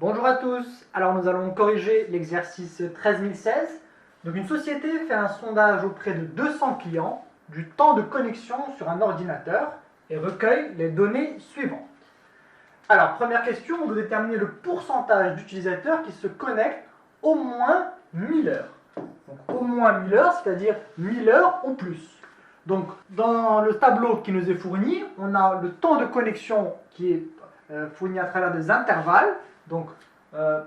Bonjour à tous, alors nous allons corriger l'exercice 13016. Donc une société fait un sondage auprès de 200 clients du temps de connexion sur un ordinateur et recueille les données suivantes. Alors première question, on doit déterminer le pourcentage d'utilisateurs qui se connectent au moins 1000 heures. Donc au moins 1000 heures, c'est-à-dire 1000 heures ou plus. Donc dans le tableau qui nous est fourni, on a le temps de connexion qui est fourni à travers des intervalles. Donc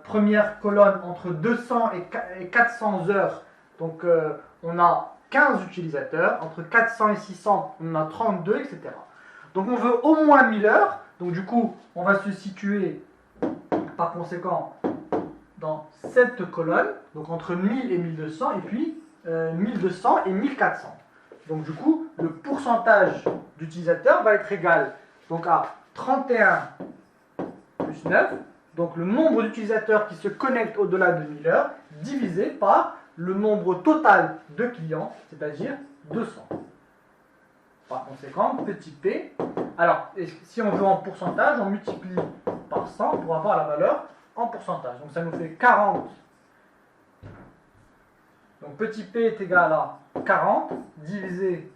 première colonne entre 200 et 400 heures, donc on a 15 utilisateurs, entre 400 et 600 on a 32, etc. Donc on veut au moins 1000 heures, donc du coup on va se situer par conséquent dans cette colonne, donc entre 1000 et 1200, et puis 1200 et 1400. Donc du coup le pourcentage d'utilisateurs va être égal donc à 31 plus 9, donc le nombre d'utilisateurs qui se connectent au-delà de 1000 heures, divisé par le nombre total de clients, c'est-à-dire 200. Par conséquent, petit p, alors si on veut en pourcentage, on multiplie par 100 pour avoir la valeur en pourcentage. Donc ça nous fait 40. Donc petit p est égal à 40 divisé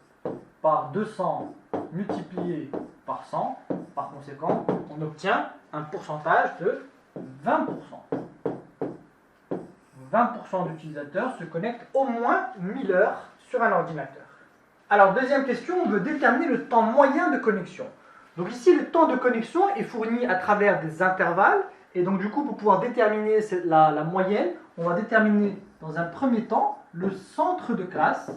par 200 multiplié par 100. Par conséquent, on obtient un pourcentage de 20%. 20% d'utilisateurs se connectent au moins 1000 heures sur un ordinateur. Alors, deuxième question, on veut déterminer le temps moyen de connexion. Donc ici, le temps de connexion est fourni à travers des intervalles. Et donc du coup, pour pouvoir déterminer la moyenne, on va déterminer dans un premier temps le centre de classe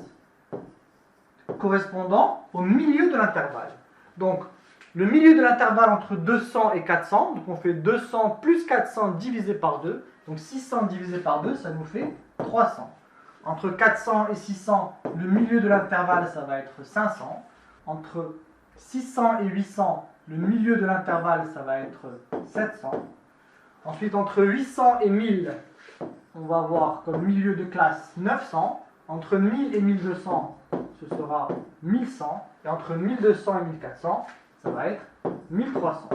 correspondant au milieu de l'intervalle. Donc, le milieu de l'intervalle entre 200 et 400, donc on fait 200 plus 400 divisé par 2, donc 600 divisé par 2, ça nous fait 300. Entre 400 et 600, le milieu de l'intervalle, ça va être 500. Entre 600 et 800, le milieu de l'intervalle, ça va être 700. Ensuite, entre 800 et 1000, on va avoir comme milieu de classe 900. Entre 1000 et 1200, ce sera 1100. Et entre 1200 et 1400, ça va être 1300.